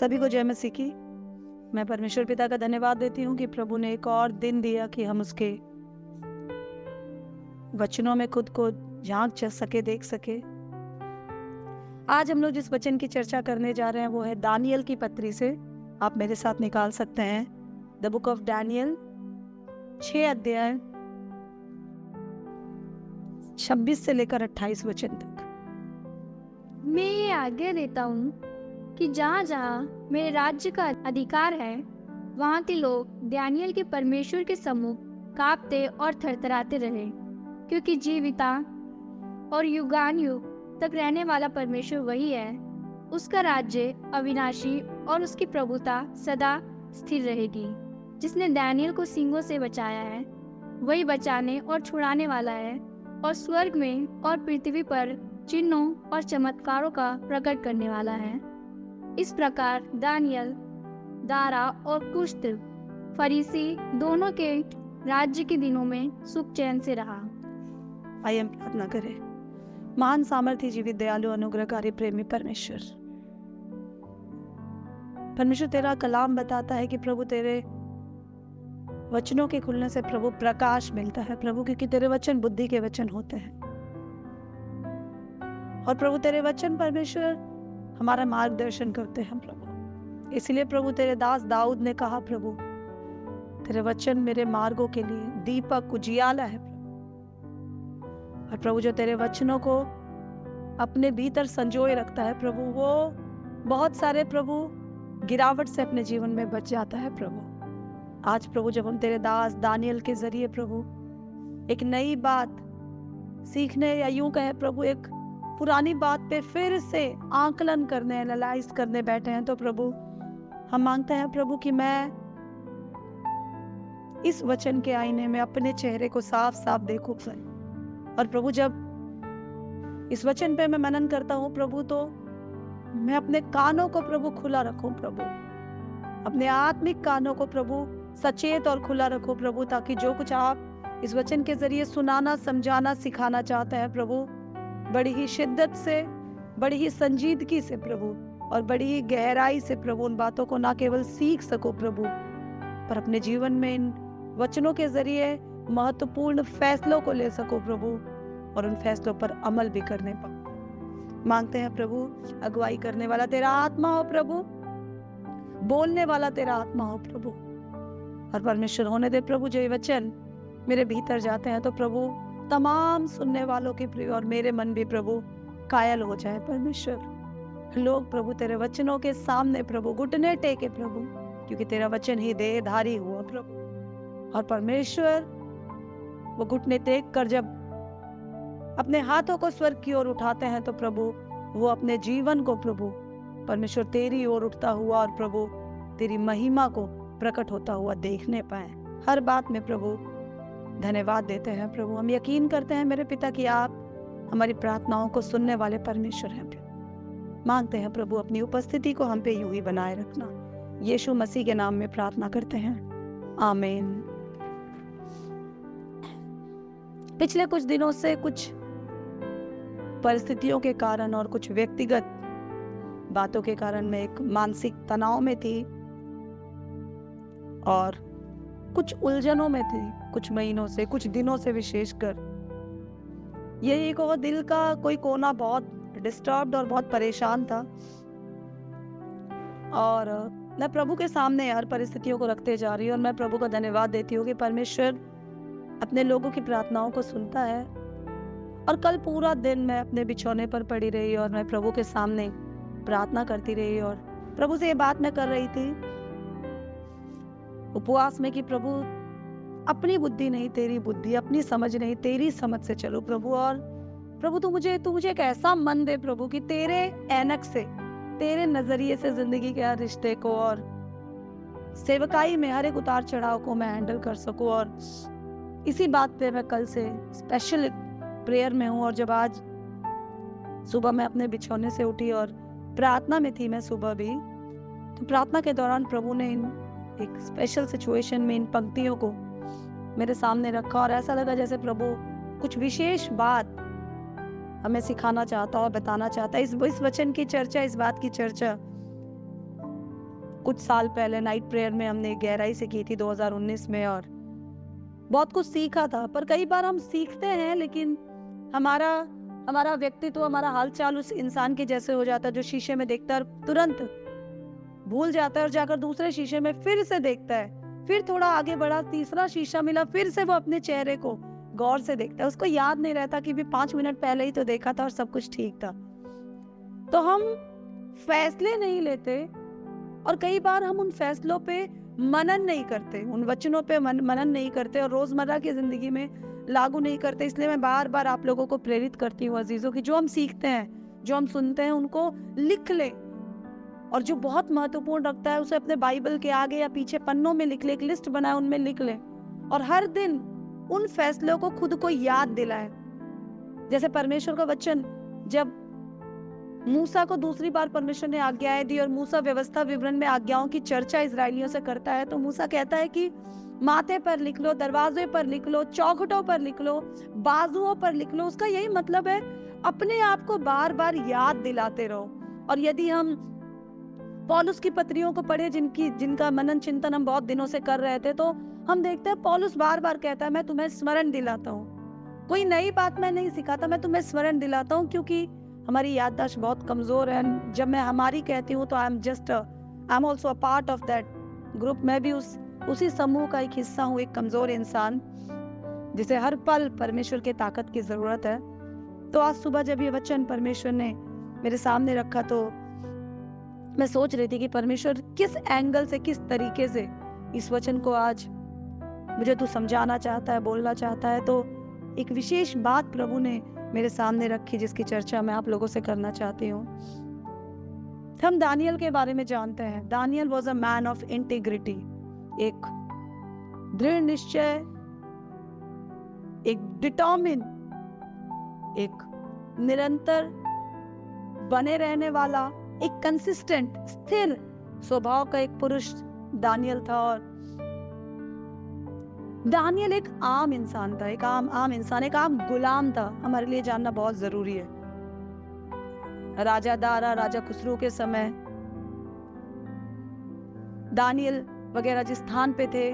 सभी को जय मसीह की। मैं परमेश्वर पिता का धन्यवाद देती हूँ कि प्रभु ने एक और दिन दिया कि हम उसके वचनों में खुद को झांक सके, देख सके। आज हम लोग जिस वचन की चर्चा करने जा रहे हैं वो है दानियल की पत्री से। आप मेरे साथ निकाल सकते हैं द बुक ऑफ डैनियल 6 अध्याय 26 से लेकर 28 वचन तक। मैं ये आज्ञा देता हूँ कि जहाँ जहाँ मेरे राज्य का अधिकार है वहाँ के लोग दानियल के परमेश्वर के सम्मुख कांपते और थरथराते रहे, क्योंकि जीविता और युगान युग तक रहने वाला परमेश्वर वही है। उसका राज्य अविनाशी और उसकी प्रभुता सदा स्थिर रहेगी। जिसने दानियल को सिंहों से बचाया है वही बचाने और छुड़ाने वाला है, और स्वर्ग में और पृथ्वी पर चिन्हों और चमत्कारों का प्रकट करने वाला है। इस प्रकार दानियल, दारा और कुश्त फरीसी दोनों के राज्य के दिनों में सुख चैन से रहा। आइए हम प्रार्थना करें। महान सामर्थ्य, जीवित, दयालु, अनुग्रहकारी, प्रेमी परमेश्वर, तेरा कलाम बताता है कि प्रभु तेरे वचनों के खुलने से प्रभु प्रकाश मिलता है प्रभु, क्योंकि तेरे वचन बुद्धि के वचन होते हैं। और प्रभु तेरे वचन परमेश्वर हमारा मार्गदर्शन करते हैं प्रभु। इसलिए प्रभु तेरे दास दाऊद ने कहा, प्रभु तेरे वचन मेरे मार्गों के लिए दीपक उजियाला है प्रभु। और प्रभु जो तेरे वचनों को अपने भीतर संजोए रखता है प्रभु, वो बहुत सारे प्रभु गिरावट से अपने जीवन में बच जाता है प्रभु। आज प्रभु जब हम तेरे दास दानियल के जरिए प्रभु एक नई बात सीखने, या यूं कहे प्रभु एक पुरानी बात पे फिर से आकलन करने, एनालाइज करने बैठे हैं, तो प्रभु हम मांगते हैं प्रभु कि मैं इस वचन के आईने में अपने चेहरे को साफ साफ देखूं। और प्रभु जब इस वचन पे मैं मनन करता हूँ प्रभु, तो मैं अपने कानों को प्रभु खुला रखूं प्रभु, अपने आत्मिक कानों को प्रभु सचेत और खुला रखो प्रभु, ताकि जो कुछ आप इस वचन के जरिए सुनाना, समझाना, सिखाना चाहते हैं प्रभु, बड़ी ही शिद्दत से, बड़ी ही संजीदगी से प्रभु, और बड़ी ही गहराई से प्रभु उन बातों को ना केवल सीख सको प्रभु, पर अपने जीवन में इन वचनों के जरिए महत्वपूर्ण फैसलों को ले सको प्रभु, और उन फैसलों पर अमल भी करने पाओ। मांगते हैं प्रभु अगुवाई करने वाला तेरा आत्मा हो प्रभु, बोलने वाला तेरा आत्मा हो प्रभु। और परमेश्वर होने दे प्रभु जो ये वचन मेरे भीतर जाते हैं तो प्रभु तमाम सुनने वालों के प्रिय और मेरे मन भी प्रभु कायल हो जाए परमेश्वर। लोग प्रभु तेरे वचनों के सामने प्रभु घुटने टेके प्रभु, क्योंकि तेरा वचन ही देहधारी हुआ प्रभु। और परमेश्वर वो घुटने टेक कर जब अपने हाथों को स्वर्ग की ओर उठाते हैं तो प्रभु वो अपने जीवन को प्रभु परमेश्वर तेरी ओर उठता हुआ और प्रभु तेरी महिमा को प्रकट होता हुआ देखने पाए। हर बात में प्रभु धन्यवाद देते हैं प्रभु। हम यकीन करते हैं मेरे पिता कि आप हमारी प्रार्थनाओं को सुनने वाले परमेश्वर हैं प्रभु। मांगते हैं प्रभु अपनी उपस्थिति को हम पे यूं ही बनाए रखना। यीशु मसीह के नाम में प्रार्थना करते हैं, आमीन। पिछले कुछ दिनों से कुछ परिस्थितियों के कारण और कुछ व्यक्तिगत बातों के कारण मैं एक मानसिक तनाव में थी और कुछ उलझनों में थी, कुछ महीनों से, कुछ दिनों से विशेषकर। यही को दिल का कोई कोना बहुत डिस्टर्ब्ड और बहुत परेशान था, और मैं प्रभु के सामने हर परिस्थितियों को रखते जा रही हूँ। और मैं प्रभु का धन्यवाद देती हूँ कि परमेश्वर अपने लोगों की प्रार्थनाओं को सुनता है। और कल पूरा दिन मैं अपने बिछौने पर पड़ी रही और मैं प्रभु के सामने प्रार्थना करती रही, और प्रभु से ये बात मैं कर रही थी उपवास में कि प्रभु अपनी बुद्धि नहीं तेरी बुद्धि, अपनी समझ नहीं तेरी समझ से चलो प्रभु। और प्रभु तू मुझे एक ऐसा मन दे प्रभु कि तेरे ऐनक से, तेरे नजरिए से जिंदगी के हर रिश्ते को और सेवकाई में हर एक उतार चढ़ाव को मैं हैंडल कर सकूं। और इसी बात पे मैं कल से स्पेशल प्रेयर में हूँ। और जब आज सुबह मैं अपने बिछौने से उठी और प्रार्थना में थी मैं सुबह भी, तो प्रार्थना के दौरान प्रभु ने एक स्पेशल सिचुएशन में इन पंक्तियों को मेरे सामने रखा, और ऐसा लगा जैसे प्रभु कुछ विशेष बात हमें सिखाना चाहता और बताना चाहता है। इस वचन की चर्चा, इस बात की चर्चा कुछ साल पहले नाइट प्रेयर में हमने गहराई से की थी 2019 में, और बहुत कुछ सीखा था। पर कई बार हम सीखते हैं लेकिन हमारा व्यक्तित्व, हमारा हालचाल उस इंसान के जैसे हो जाता है जो शीशे में देखता है और तुरंत भूल जाता है और जाकर दूसरे शीशे में फिर से देखता है। फिर थोड़ा आगे बढ़ा, तीसरा शीशा मिला, फिर से वो अपने चेहरे को गौर से देखता है। उसको याद नहीं रहता कि भी 5 मिनट पहले ही तो देखा था और सब कुछ ठीक था। तो हम फैसले नहीं लेते और कई बार हम उन फैसलों पे मनन नहीं करते, उन वचनों पे मनन नहीं करते और रोजमर्रा की जिंदगी में लागू नहीं करते। इसलिए मैं बार बार आप लोगों को प्रेरित करती हूँ अजीजों की, जो हम सीखते हैं, जो हम सुनते हैं, उनको लिख ले, और जो बहुत महत्वपूर्ण रखता है उसे अपने बाइबल के आगे या पीछे पन्नों में लिख ले, एक लिस्ट बनाए, उनमें लिख ले और हर दिन उन फैसलों को खुद को याद दिलाए। जैसे परमेश्वर का वचन, जब मूसा को दूसरी बार परमेश्वर ने आज्ञाएं दी और मूसा व्यवस्था विवरण में आज्ञाओं की चर्चा इजरायलियों से करता है, तो मूसा कहता है कि माथे पर लिख लो, दरवाजे पर लिख लो, चौखटों पर लिख लो, बाजुओं पर लिख लो। उसका यही मतलब है अपने आप को बार बार याद दिलाते रहो। और यदि हम पौलुस की पत्रियों को पढ़े, जिनका मनन चिंतन हम बहुत दिनों से कर रहे थे, तो हम देखते हैं पौलुस बार बार कहता है, मैं तुम्हें स्मरण दिलाता हूँ। कोई नई बात मैं नहीं सिखाता, मैं तुम्हें स्मरण दिलाता हूँ, क्योंकि हमारी याददाश्त बहुत कमजोर है। जब मैं हमारी कहती हूँ तो I am also a part of that group. मैं भी उसी समूह का एक हिस्सा हूँ, एक कमजोर इंसान जिसे हर पल परमेश्वर के ताकत की जरूरत है। तो आज सुबह जब ये वचन परमेश्वर ने मेरे सामने रखा, तो मैं सोच रही थी कि परमेश्वर किस एंगल से, किस तरीके से इस वचन को आज मुझे तू समझाना चाहता है, बोलना चाहता है। तो एक विशेष बात प्रभु ने मेरे सामने रखी, जिसकी चर्चा मैं आप लोगों से करना चाहती हूँ। हम दानियल के बारे में जानते हैं। Daniel was a man of integrity, एक दृढ़ निश्चय, एक डिटर्मिन, एक निरंतर बने रहने वाला, एक कंसिस्टेंट, स्थिर स्वभाव का एक पुरुष दानियल था। और दानियल एक आम इंसान था, एक आम इंसान, एक आम गुलाम था। हमारे लिए जानना बहुत जरूरी है। राजा दारा, राजा खुसरो के समय दानियल वगैरह जिस स्थान पे थे,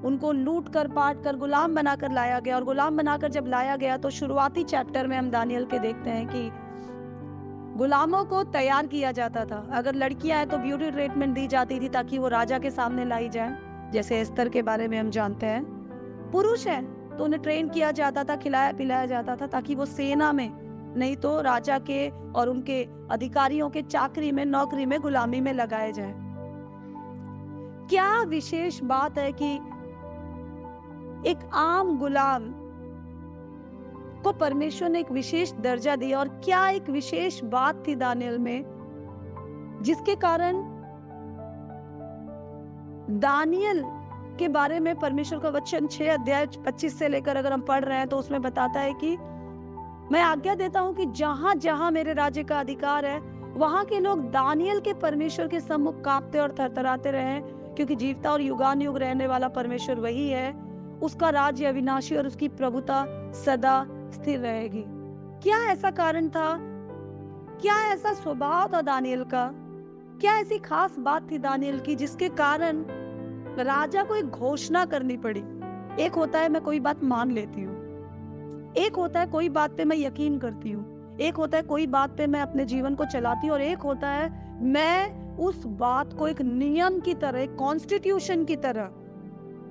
उनको लूट कर, पाट कर, गुलाम बनाकर लाया गया। और गुलाम बनाकर जब लाया गया तो शुरुआती चैप्टर में हम दानियल के देखते हैं कि गुलामों को तैयार किया जाता था। अगर लड़कियां हैं तो ब्यूटी ट्रीटमेंट दी जाती थी ताकि वो राजा के सामने लाई जाए, जैसे एस्तर के बारे में हम जानते हैं। पुरुष है तो उन्हें ट्रेन किया जाता था, खिलाया पिलाया जाता था ताकि वो सेना में, नहीं तो राजा के और उनके अधिकारियों के चाकरी में, नौकरी में, गुलामी में लगाए जाए। क्या विशेष बात है कि एक आम गुलाम को परमेश्वर ने एक विशेष दर्जा दिया। और क्या एक विशेष बात थी दानियल में, जिसके कारण दानियल के बारे में परमेश्वर का वचन 6 अध्याय 25 से लेकर अगर हम पढ़ रहे हैं तो उसमें बताता है कि मैं आज्ञा देता हूं कि जहां जहां मेरे राज्य का अधिकार है, वहां के लोग दानियल के परमेश्वर के सम्मुख कांपते और थरथराते रहे, क्योंकि जीवता और युगान युग रहने वाला परमेश्वर वही है। उसका राज्य अविनाशी और उसकी प्रभुता सदा स्थिर रहेगी। क्या ऐसा कारण था? क्या ऐसा स्वभाव था दानियल का? क्या ऐसी खास बात थी दानियल की जिसके कारण राजा को एक घोषणा करनी पड़ी? एक होता है मैं कोई बात मान लेती हूँ, एक होता है कोई बात पे मैं यकीन करती हूँ, एक होता है कोई बात पे मैं अपने जीवन को चलाती हूँ, और एक होता है मैं उस बात को एक नियम की तरह, एक कॉन्स्टिट्यूशन की तरह,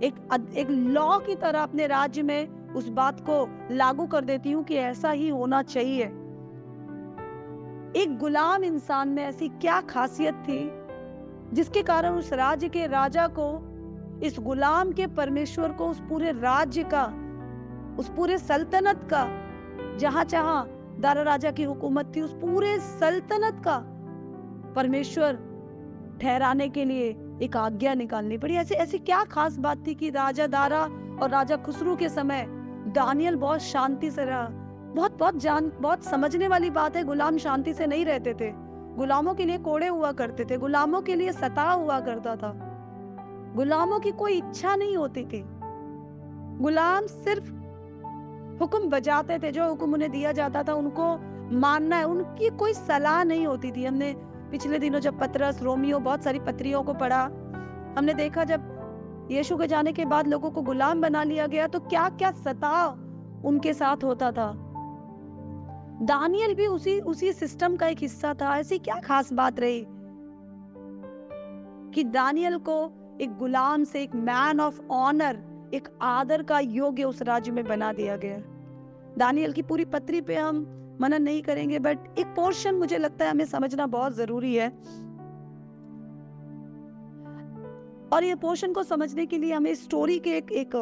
एक लॉ की तरह अपने राज्य में उस बात को लागू कर देती हूँ कि ऐसा ही होना चाहिए। एक गुलाम इंसान में ऐसी क्या खासियत थी जिसके कारण उस राज्य के राजा को, इस गुलाम के परमेश्वर को, उस पूरे राज्य का, उस पूरे सल्तनत का, जहां जहां दारा राजा की हुकूमत थी, उस पूरे सल्तनत का परमेश्वर ठहराने के लिए एक आज्ञा निकालनी पड़ी? ऐसी क्या खास बात थी कि राजा दारा और राजा खुसरू के समय दानियल बहुत शांति से रहा? बहुत समझने वाली बात है, गुलाम शांति से नहीं रहते थे। गुलामों के लिए कोड़े हुआ करते थे, गुलामों के लिए सताव हुआ करता था, गुलामों की कोई इच्छा नहीं होती थी। गुलाम सिर्फ हुक्म बजाते थे, जो हुक्म उन्हें दिया जाता था उनको मानना है, उनकी कोई सलाह नहीं होती थी। हमने पिछले दिनों जब पतरस, रोमियो, बहुत सारी पत्रियों को पढ़ा, हमने देखा जब यीशु के जाने के बाद लोगों को गुलाम बना लिया गया तो क्या क्या सताव उनके साथ होता था। दानियल भी उसी सिस्टम का एक हिस्सा था। ऐसी क्या खास बात रही कि दानियल को एक गुलाम से एक मैन ऑफ ऑनर, एक आदर का योग्य उस राज्य में बना दिया गया। दानियल की पूरी पत्री पे हम मनन नहीं करेंगे, बट एक पोर्शन मुझे लगता है हमें समझना बहुत जरूरी है, और ये पोर्शन को समझने के लिए हमें स्टोरी के एक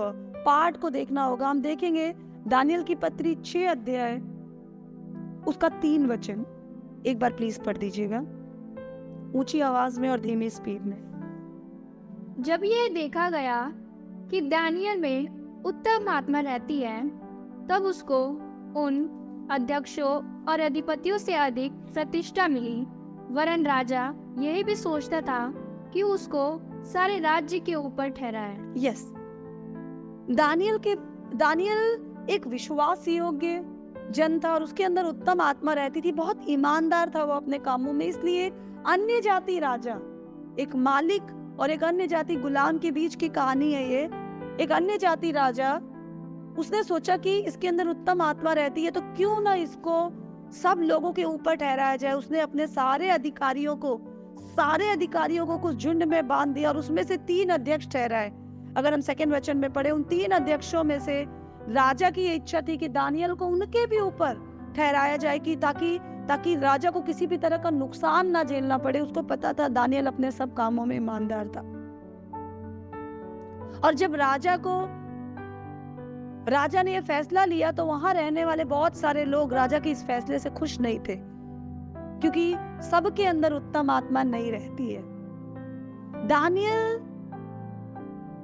पार्ट को देखना होगा। हम देखेंगे दानियल की पत्री 6 अध्याय उसका 3 वचन। एक बार प्लीज पढ़ दीजिएगा ऊंची आवाज में और धीमी स्पीड में। जब यह देखा गया कि दानियल में उत्तम आत्मा रहती है, तब उसको उन अध्यक्षों और अधिपतियों से अधिक प्रतिष्ठा मिली, वरन राजा यही भी सोचता था कि उसको सारे राज्य के ऊपर ठहराए। यस, दानियल एक विश्वास योग्य जन था और उसके अंदर उत्तम आत्मा रहती थी। बहुत ईमानदार था वो अपने कामों में। इसलिए अन्य जाति राजा, एक मालिक और एक अन्य जाति गुलाम के बीच की कहानी है ये। एक अन्य जाति राजा, उसने सोचा कि इसके अंदर उत्तम आत्मा रहती है तो क्यों ना इसको सब लोगों के ऊपर ठहराया जाए। उसने अपने सारे अधिकारियों को कुछ झुंड में बांध दिया और उसमें से 3 अध्यक्ष ठहराए। अगर हम 2 वचन में पढ़े, उन 3 अध्यक्षों में से राजा की इच्छा थी कि दानियल को उनके भी ऊपर ठहराया जाए कि ताकि राजा को किसी भी तरह का नुकसान ना झेलना पड़े। उसको पता था दानियल अपने सब कामों में ईमानदार था। और जब राजा ने यह फैसला लिया तो वहां रहने वाले बहुत सारे लोग राजा के इस फैसले से खुश नहीं थे, क्योंकि सबके अंदर उत्तम आत्मा नहीं रहती है। दानियल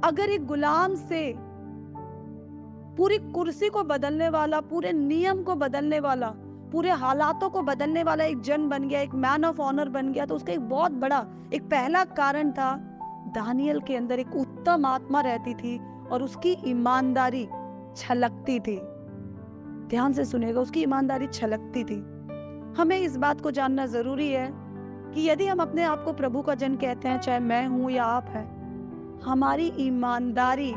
अगर एक गुलाम से पूरी कुर्सी को बदलने वाला, पूरे नियम को बदलने वाला, पूरे हालातों को बदलने वाला एक जन बन गया, एक मैन ऑफ ऑनर बन गया, तो उसका एक बहुत बड़ा एक पहला कारण था दानियल के अंदर एक उत्तम आत्मा रहती थी और उसकी ईमानदारी छलकती थी। ध्यान से सुनिएगा, उसकी ईमानदारी छलकती थी। हमें इस बात को जानना जरूरी है कि यदि हम अपने आप को प्रभु का जन कहते हैं, चाहे मैं हूं या आप है, हमारी ईमानदारी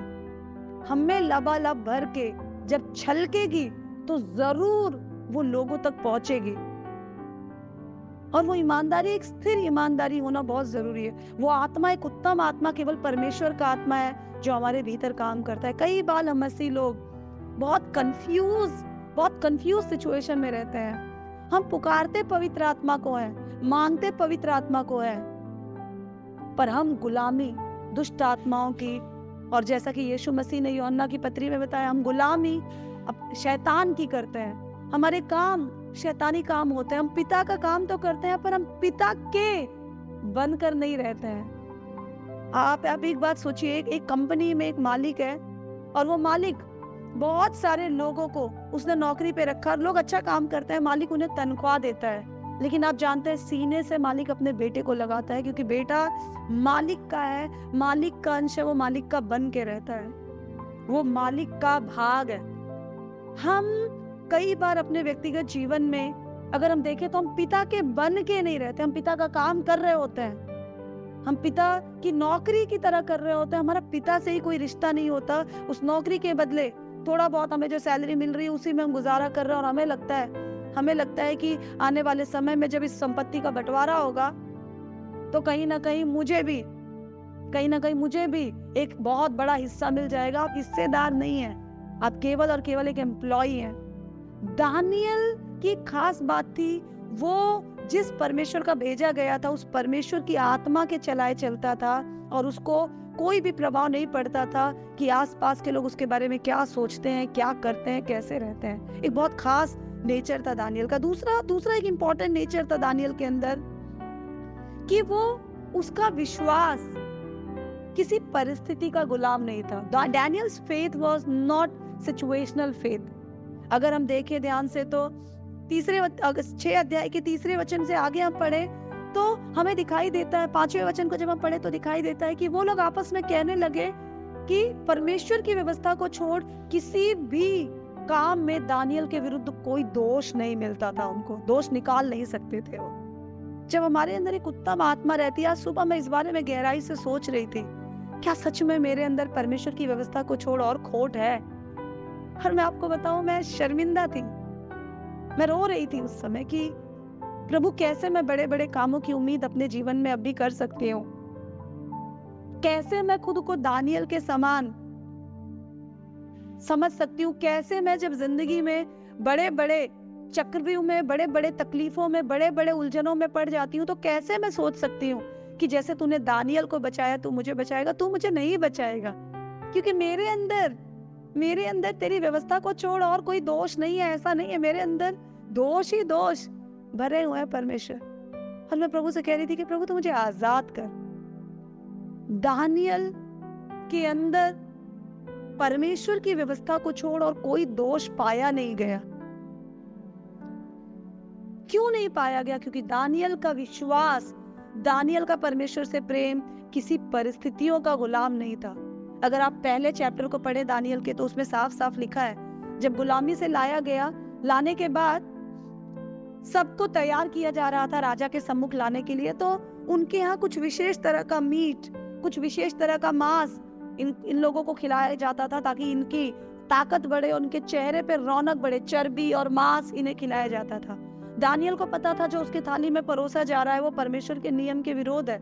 हमें लबालब भर के जब छलकेगी तो जरूर वो लोगों तक पहुंचेगी। और वो ईमानदारी एक स्थिर ईमानदारी होना बहुत जरूरी है। वो आत्मा, एक उत्तम आत्मा, केवल परमेश्वर का आत्मा है जो हमारे भीतर काम करता है। कई बार हम मसीह लोग बहुत कंफ्यूज सिचुएशन में रहते हैं। हम पुकारते पवित्र आत्मा को है, मांगते पवित्र आत्मा को है, पर हम गुलामी दुष्ट आत्माओं की, और जैसा कि यीशु मसीह ने यूहन्ना की पत्री में बताया, हम गुलामी अब शैतान की करते हैं। हमारे काम शैतानी काम होते हैं। हम पिता का काम तो करते हैं पर हम पिता के बनकर नहीं रहते हैं। आप एक बात सोचिए, एक कंपनी में एक मालिक है और वो मालिक बहुत सारे लोगों को उसने नौकरी पे रखा। लोग अच्छा काम करते हैं, मालिक उन्हें तनख्वाह देता है, लेकिन आप जानते हैं सीने से मालिक अपने बेटे को लगाता है, क्योंकि बेटा मालिक का है, मालिक का अंश है, वो मालिक का बन के रहता है, वो मालिक का भाग है। हम कई बार अपने व्यक्तिगत जीवन में अगर हम देखें तो हम पिता के बन के नहीं रहते। हम पिता का काम कर रहे होते हैं, हम पिता की नौकरी की तरह कर रहे होते हैं। हमारा पिता से ही कोई रिश्ता नहीं होता। उस नौकरी के बदले थोड़ा बहुत हमें जो सैलरी मिल रही है उसी में हम गुजारा कर रहे हैं, और हमें लगता है कि आने वाले समय में जब इस संपत्ति का बंटवारा होगा तो कहीं ना कहीं मुझे भी एक बहुत बड़ा हिस्सा मिल जाएगा। आप हिस्सेदार नहीं हैं, आप केवल और केवल एक एम्प्लॉई हैं। दानियल की खास बात थी, वो जिस परमेश्वर का भेजा गया था उस परमेश्वर की आत्मा के चलाए चलता था, और उसको कोई भी प्रभाव नहीं पड़ता था कि आसपास के लोग उसके बारे में क्या सोचते हैं, क्या करते हैं, कैसे रहते हैं। एक बहुत खास नेचर था दानियल का। दूसरा एक इंपॉर्टेंट नेचर था दानियल के अंदर कि वो, उसका विश्वास किसी परिस्थिति का गुलाम नहीं था। Daniel's faith was not situational faith। अगर हम देखें ध्यान से तो 6 अध्याय के 3 वचन से आगे हम पढ़े तो हमें दिखाई देता है, 5वें वचन को जब हम पढ़े तो दिखाई देता है कि वो लोग आपस में कहने लगे कि परमेश्वर की व्यवस्था को छोड़ किसी भी काम में दानियल के विरुद्ध कोई दोष नहीं मिलता था। उनको दोष निकाल नहीं सकते थे वो। जब हमारे अंदर एक उत्तम आत्मा रहती है। आज सुबह मैं इस बारे में गहराई से सोच रही थी, क्या सच में मेरे अंदर परमेश्वर की व्यवस्था को छोड़ और खोट है? और मैं आपको बताऊं, मैं शर्मिंदा थी, मैं रो रही थी उस समय कि प्रभु कैसे मैं बड़े बड़े कामों की उम्मीद अपने जीवन में अब भी कर सकती हूँ, कैसे मैं खुद को दानियल के समान समझ सकती हूँ, कैसे मैं जब जिंदगी में बड़े बड़े चक्रव्यूह में, बड़े बड़े तकलीफों में, बड़े बड़े उलझनों में पड़ जाती हूँ, तो कैसे मैं सोच सकती हूँ कि जैसे तूने दानियल को बचाया तू मुझे बचाएगा। तू मुझे नहीं बचाएगा, क्योंकि मेरे अंदर तेरी व्यवस्था को छोड़ और कोई दोष नहीं है। ऐसा नहीं है, मेरे अंदर दोष ही दोष भरे हुए हैं परमेश्वर। और मैं प्रभु से कह रही थी कि प्रभु तू मुझे आजाद कर। दानियल के अंदर परमेश्वर की व्यवस्था को छोड़ और कोई दोष पाया नहीं गया। क्यों नहीं पाया गया? क्योंकि दानियल का विश्वास, दानियल का परमेश्वर से प्रेम किसी परिस्थितियों का गुलाम नहीं था। अगर आप पहले चैप्टर को पढ़े दानियल के, तो उसमें साफ साफ लिखा है, जब गुलामी से लाया गया, लाने के बाद सबको तैयार किया जा रहा था राजा के सम्मुख लाने के लिए, तो उनके यहाँ कुछ विशेष तरह का मीट, कुछ विशेष तरह का मांस इन लोगों को खिलाया जाता था, ताकि इनकी ताकत बढ़े, उनके चेहरे पे रौनक बढ़े। चर्बी और मांस इन्हें खिलाया जाता था। दानियल को पता था जो उसकी थाली में परोसा जा रहा है वो परमेश्वर के नियम के विरोध है।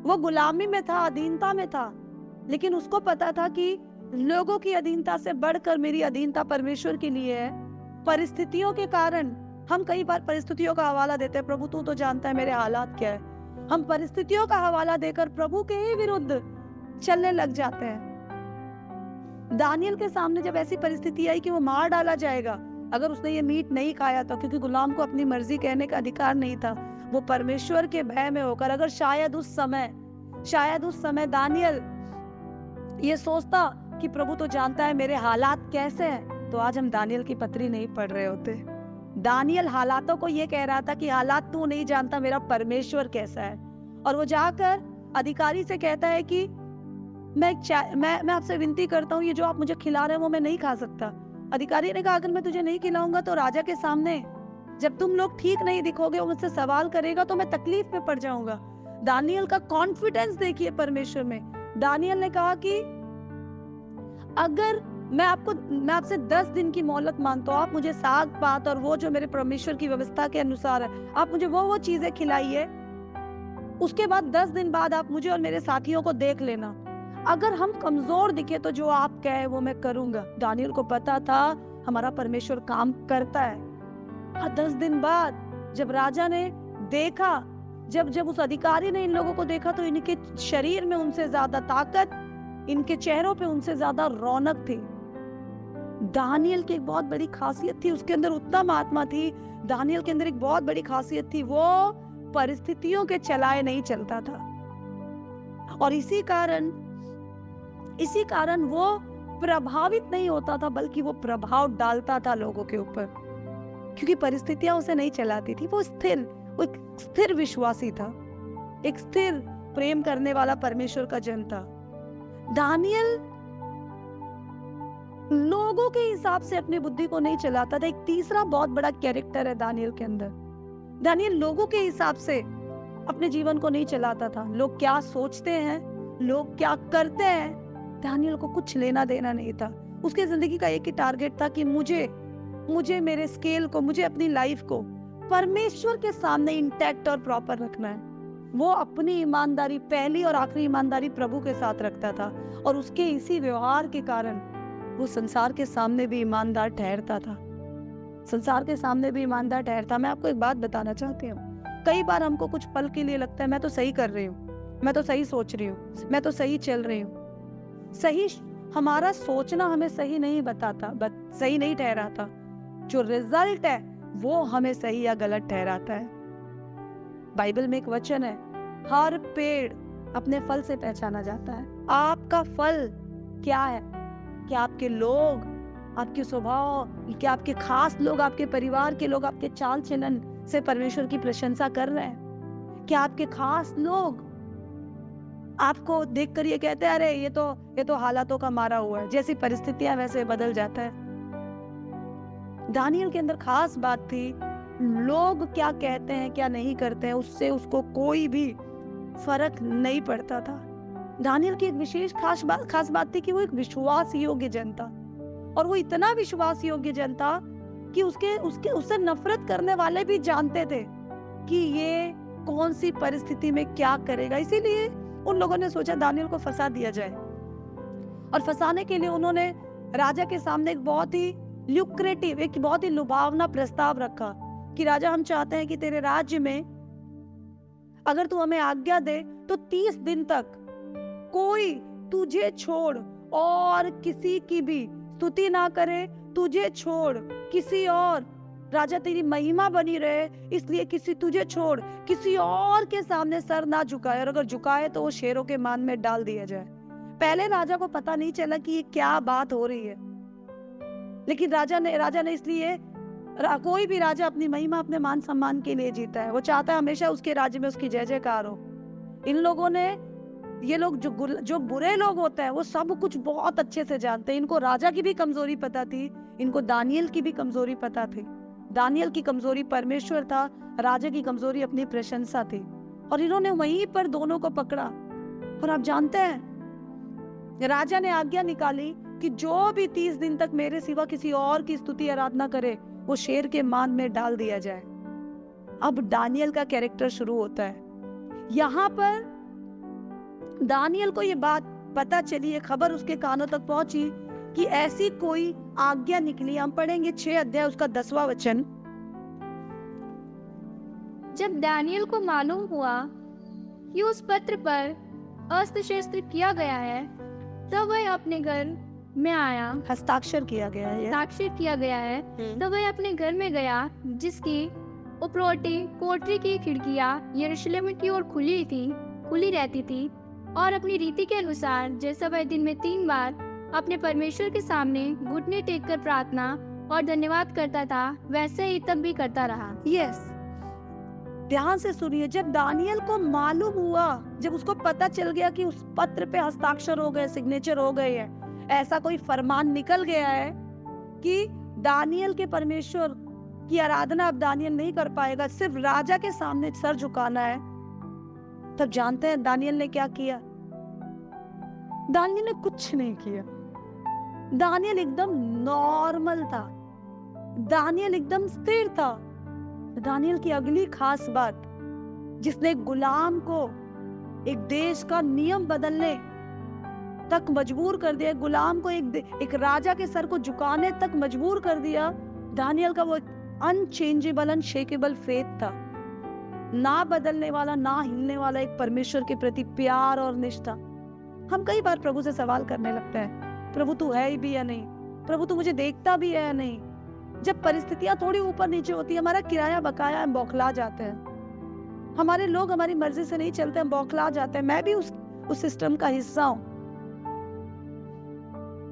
वो गुलामी में था, अधीनता में था, लेकिन उसको पता था कि लोगों की अधीनता से बढ़कर मेरी अधीनता परमेश्वर के लिए है। परिस्थितियों के कारण हम कई बार परिस्थितियों का हवाला देते हैं, प्रभु तू तो जानता है मेरे हालात क्या है। हम परिस्थितियों का हवाला देकर प्रभु के ही विरुद्ध चलने लग जाते हैं। दानियल के सामने जब ऐसी परिस्थिति आई कि वो मार डाला जाएगा अगर उसने ये मीट नहीं खाया था, क्योंकि गुलाम को अपनी मर्जी कहने का अधिकार नहीं था, वो परमेश्वर के भय में होकर, अगर शायद उस समय दानियल ये सोचता कि प्रभु तो जानता है मेरे हालात कैसे हैं, तो आज हम दानियल की पत्री नहीं पढ़ रहे होते। दानियल हालातों को ये कह रहा था कि हालात तू नहीं जानता, मेरा परमेश्वर कैसा है। और वो जाकर अधिकारी से कहता है कि मैं आपसे विनती करता हूँ, ये जो आप मुझे खिला रहे हैं वो मैं नहीं खा सकता। अधिकारी ने कहा अगर मैं तुझे नहीं खिलाऊंगा तो राजा के सामने जब तुम लोग ठीक नहीं दिखोगे, वो मुझसे सवाल करेगा, तो मैं तकलीफ में पड़ जाऊंगा। दानियल का कॉन्फिडेंस देखिए परमेश्वर में। दानियल ने कहा कि अगर मैं आपसे 10 दिन की मोहलत मांगता हूँ, आप मुझे साग पात और वो जो मेरे परमेश्वर की व्यवस्था के अनुसार है, आप मुझे वो चीजें खिलाइए, उसके बाद 10 दिन बाद आप मुझे और मेरे साथियों को देख लेना। अगर हम कमजोर दिखे तो जो आप कहे वो मैं करूंगा। दानियल को पता था हमारा परमेश्वर काम करता है। और 10 दिन बाद जब राजा ने देखा, जब उस अधिकारी ने इन लोगों को देखा, तो इनके शरीर में उनसे ज्यादा ताकत, इनके चेहरों पे उनसे ज्यादा रौनक थी। दानियल की एक बहुत बड़ी खासियत थी, उसके अंदर उत्तम आत्मा थी। दानियल के अंदर एक बहुत बड़ी खासियत थी, वो परिस्थितियों के चलाए नहीं चलता था। और इसी कारण वो प्रभावित नहीं होता था, बल्कि वो प्रभाव डालता था लोगों के ऊपर, क्योंकि परिस्थितियां उसे नहीं चलाती थी। वो एक स्थिर विश्वासी था, एक स्थिर प्रेम करने वाला परमेश्वर का जन था। दानियल लोगों के हिसाब से अपनी बुद्धि को नहीं चलाता था। एक तीसरा बहुत बड़ा कैरेक्टर है दानियल के अंदर। दानियल लोगों के हिसाब से अपने जीवन को नहीं चलाता था। लोग क्या सोचते हैं, लोग क्या करते हैं, दानियल को कुछ लेना देना नहीं था। उसके जिंदगी का एक ही टारगेट था कि मुझे मेरे स्केल को, मुझे अपनी लाइफ को परमेश्वर के सामने इंटैक्ट और प्रॉपर रखना है। वो अपनी ईमानदारी, पहली और आखिरी ईमानदारी प्रभु के साथ रखता था, और उसके इसी व्यवहार के कारण वो संसार के सामने भी ईमानदार ठहरता था। मैं आपको एक बात बताना चाहती हूँ, कई बार हमको कुछ पल के लिए लगता है मैं तो सही कर रही हूँ, मैं तो सही सोच रही हूँ, मैं तो सही चल रही हूँ। सही, हमारा सोचना हमें सही नहीं बताता, सही नहीं ठहराता। जो रिजल्ट है वो हमें सही या गलत ठहराता है। बाइबल में एक वचन है, हर पेड़ अपने फल से पहचाना जाता है। आपका फल क्या है? क्या आपके लोग, आपके स्वभाव, क्या आपके खास लोग, आपके परिवार के लोग आपके चाल चलन से परमेश्वर की प्रशंसा कर रहे हैं? क्या आपके खास लोग आपको देखकर ये कहते हैं अरे ये तो हालातों का मारा हुआ है, जैसी परिस्थितियां वैसे बदल जाता है। दानियल के अंदर खास बात थी लोग क्या कहते हैं क्या नहीं करते हैं उससे उसको कोई भी फर्क नहीं पड़ता था। दानियल की एक विशेष खास बात थी कि वो एक विश्वास योग्य जन था, और वो इतना विश्वास योग्य जन था कि उससे नफरत करने वाले भी जानते थे कि ये कौन सी परिस्थिति में क्या करेगा। इसीलिए उन लोगों ने सोचा दानियल को फंसा दिया जाए, और फंसाने के लिए उन्होंने राजा के सामने एक बहुत ही ल्यूक्रेटिव, एक बहुत ही लुभावना प्रस्ताव रखा कि राजा, हम चाहते हैं कि तेरे राज्य में अगर तू हमें आज्ञा दे तो 30 दिन तक कोई तुझे छोड़ और किसी की भी स्तुति ना करे, तुझे छोड़ किसी और, राजा तेरी महिमा बनी रहे इसलिए तुझे छोड़ किसी और के सामने सर ना झुकाए, और अगर झुकाए तो वो शेरों के मान में डाल दिया जाए। पहले राजा को पता नहीं चला कि ये क्या बात हो रही है, लेकिन राजा ने इसलिए कोई भी राजा अपनी महिमा अपने मान सम्मान के लिए जीता है। वो चाहता है हमेशा उसके राज्य में उसकी जय जयकार हो। इन लोगों ने, ये लोग जो बुरे लोग होते हैं वो सब कुछ बहुत अच्छे से जानते हैं। इनको राजा की भी कमजोरी पता थी, इनको दानियल की भी कमजोरी पता थी। दानियल की कमजोरी परमेश्वर था, राजा की कमजोरी अपनी प्रशंसा थी, और इन्होंने वहीं पर दोनों को पकड़ा। और आप जानते हैं राजा ने आज्ञा निकाली कि जो भी 30 दिन तक मेरे सिवा किसी और की स्तुति आराधना करे वो शेर के मान में डाल दिया जाए। अब दानियल का कैरेक्टर शुरू होता है। यहाँ पर दानियल को ये बात पता चली, ये खबर उसके कानों तक पहुंची कि ऐसी कोई आज्ञा निकली। हम पढ़ेंगे 6 अध्याय उसका 10वां वचन। जब दानियल को मालूम हुआ कि उस पत्र पर अस्त्र शस्त्र किया गया है, तब वह अपने घर में आया। हस्ताक्षर किया गया है, हस्ताक्षर किया गया है। तब वह अपने घर में गया, जिसकी उपरोटी कोठरी की खिड़कियां यरूशलेम की ओर खुली रहती थी, और अपनी रीति के अनुसार जैसा वह दिन में 3 बार अपने परमेश्वर के सामने घुटने टेक कर प्रार्थना और धन्यवाद करता था, वैसे ही तब भी करता रहा। यस, ध्यान से सुनिए। जब दानियल को मालूम हुआ, जब उसको पता चल गया कि उस पत्र पे हस्ताक्षर हो गए, सिग्नेचर हो गए हैं, ऐसा कोई फरमान निकल गया है कि दानियल के परमेश्वर की आराधना अब दानियल नहीं कर पाएगा, सिर्फ राजा के सामने सर झुकाना है, तब जानते हैं दानियल ने क्या किया? दानियल ने कुछ नहीं किया। दानियल एकदम नॉर्मल था, दानियल एकदम स्थिर था। दानियल की अगली खास बात, जिसने गुलाम को एक देश का नियम बदलने तक मजबूर कर दिया, गुलाम को एक राजा के सर को झुकाने तक मजबूर कर दिया, दानियल का वो अनचेंजेबल अनशेकेबल फेथ था, ना बदलने वाला ना हिलने वाला एक परमेश्वर के प्रति प्यार और निष्ठा। हम कई बार प्रभु से सवाल करने लगते हैं, प्रभु तू है भी या नहीं, प्रभु तू मुझे देखता भी है या नहीं। जब परिस्थितियां थोड़ी ऊपर नीचे होती है, हमारा किराया बकाया, हम बौखला जाते हैं, हमारे लोग हमारी मर्जी से नहीं चलते, हम बौखला जाते हैं। मैं भी उस सिस्टम का हिस्सा हूं।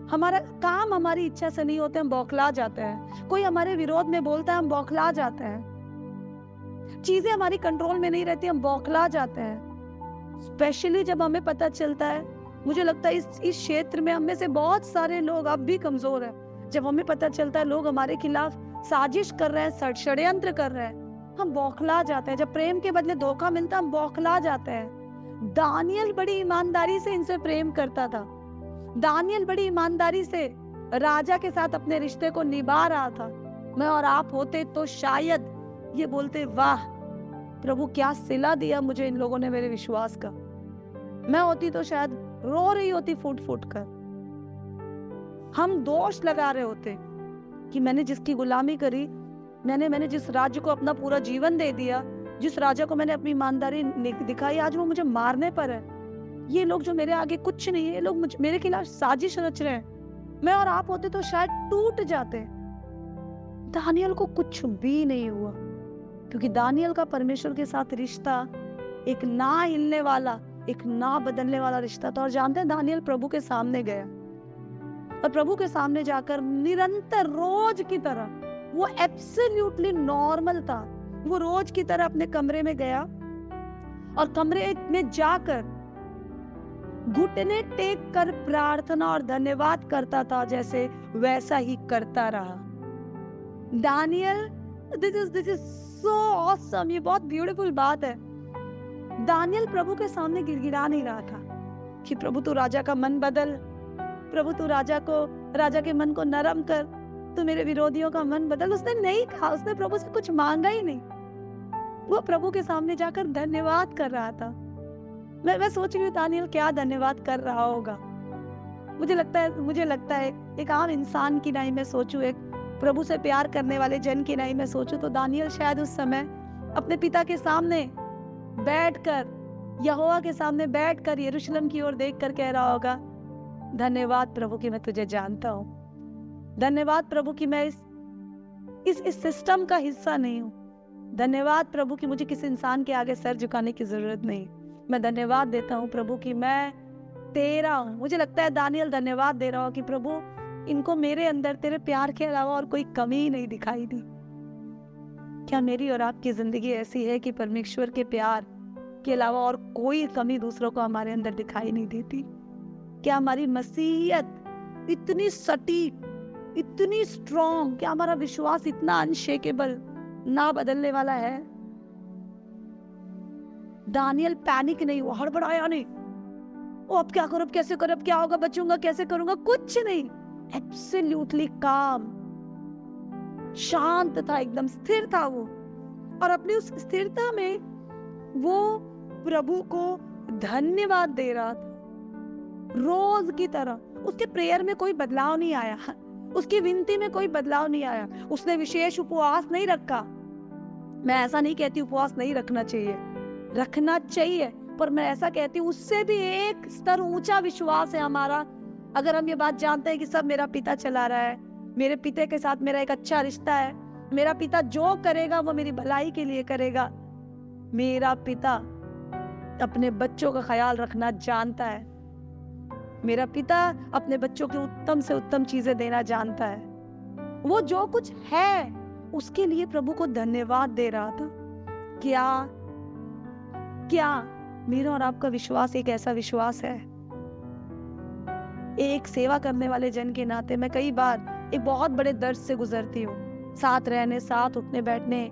हमारा काम हमारी इच्छा से नहीं होते, हम बौखला जाते हैं। कोई हमारे विरोध में बोलता है, हम बौखला जाते हैं। चीजें हमारी कंट्रोल में नहीं रहती, हम बौखला जाते हैं। स्पेशली जब हमें पता चलता है, मुझे लगता है इस क्षेत्र में हम में से बहुत सारे लोग अब भी कमजोर हैं। जब हमें पता चलता है लोग हमारे खिलाफ साजिश कर रहे हैं, षड्यंत्र कर रहे हैं, हम बौखला जाते हैं। जब प्रेम के बदले धोखा मिलता है, हम बौखला जाते हैं। दानियल बड़ी ईमानदारी से इनसे प्रेम करता था। दानियल बड़ी ईमानदारी से राजा के साथ अपने रिश्ते को निभा रहा था। मैं और आप होते तो शायद ये बोलते, वाह प्रभु क्या सिला दिया मुझे इन लोगों ने मेरे विश्वास का। मैं होती तो शायद रो रही होती फूट फूट कर। हम दोष लगा रहे होते कि मैंने जिसकी गुलामी करी, मैंने जिस राज्य को अपना पूरा जीवन दे दिया, जिस राजा को मैंने अपनी ईमानदारी दिखाई, आज वो मुझे मारने पर है। ये लोग जो मेरे आगे कुछ नहीं है, ये लोग मेरे खिलाफ साजिश रच रहे हैं। मैं और आप होते तो शायद टूट जाते। दानियल को कुछ भी नहीं हुआ, क्योंकि दानियल का परमेश्वर के साथ रिश्ता एक ना हिलने वाला, एक ना बदलने वाला रिश्ता था। और जानते हैं दानियल प्रभु के सामने गया, और प्रभु के सामने जाकर निरंतर रोज की तरह, वो एब्सोल्युटली नॉर्मल था, वो रोज की तरह अपने कमरे में गया और कमरे में जाकर घुटने टेक कर प्रार्थना और धन्यवाद करता था, जैसे वैसा ही करता रहा। Daniel this is so awesome. ये बहुत ब्यूटीफुल बात है। दानियल प्रभु के सामने गिड़गिड़ा नहीं रहा था कि प्रभु तू राजा का मन बदल, प्रभु तू राजा के मन को नरम कर, तू मेरे विरोधियों का मन बदल। उसने नहीं कहा, उसने प्रभु से कुछ मांगा ही नहीं। वो प्रभु के सामने जाकर धन्यवाद कर रहा था। मैं सोच रही हूँ दानियल क्या धन्यवाद कर रहा होगा। मुझे लगता है एक आम इंसान की नहीं मैं सोचूं, एक प्रभु से प्यार करने वाले जन की नहीं मैं सोचूं, तो दानियल शायद उस समय अपने पिता के सामने बैठकर, यहोवा के सामने बैठकर यरूशलेम की ओर देखकर कह रहा होगा, धन्यवाद प्रभु कि मैं तुझे जानता हूँ, धन्यवाद प्रभु कि मैं इस सिस्टम का हिस्सा नहीं हूँ, धन्यवाद प्रभु कि मुझे किसी इंसान के आगे सर झुकाने की जरूरत नहीं। मैं धन्यवाद देता हूँ प्रभु कि मैं तेरा हूँ। मुझे लगता है दानियल धन्यवाद दे रहा हो कि प्रभु इनको मेरे अंदर तेरे प्यार के अलावा और कोई कमी ही नहीं दिखाई दी। क्या मेरी और आपकी जिंदगी ऐसी है कि परमेश्वर के प्यार के अलावा और कोई कमी दूसरों को हमारे अंदर दिखाई नहीं देती? क्या हमारी मसीहत इतनी सटीक, इतनी स्ट्रॉन्ग, क्या हमारा विश्वास इतना अनशेकेबल, ना बदलने वाला है? दानियल पैनिक नहीं हुआ, हड़बड़ाया नहीं, ओ अब क्या करूं, अब कैसे करूं, अब क्या होगा, बचूंगा कैसे, करूंगा, कुछ नहीं। एब्सोल्युटली काम, शांत था, एकदम स्थिर था वो। और अपनी उस स्थिरता में वो प्रभु को धन्यवाद दे रहा था, रोज की तरह। उसके प्रेयर में कोई बदलाव नहीं आया, उसकी विनती में कोई बदलाव नहीं आया। उसने विशेष उपवास नहीं रखा। मैं ऐसा नहीं कहती उपवास नहीं रखना चाहिए, रखना चाहिए, पर मैं ऐसा कहती हूँ उससे भी एक स्तर ऊंचा विश्वास है हमारा। अगर हम ये बात जानते हैं कि सब मेरा पिता चला रहा है, मेरे पिता के साथ मेरा एक अच्छा रिश्ता है, मेरा पिता जो करेगा वो मेरी भलाई के लिए करेगा, मेरा पिता अपने बच्चों का ख्याल रखना जानता है, मेरा पिता अपने बच्चों की उत्तम से उत्तम चीजें देना जानता है, वो जो कुछ है उसके लिए प्रभु को धन्यवाद दे रहा था। क्या मेरा और आपका विश्वास एक ऐसा विश्वास है? एक सेवा करने वाले जन के नाते मैं कई बार एक बहुत बड़े दर्द से गुजरती हूँ। साथ रहने, साथ उठने बैठने,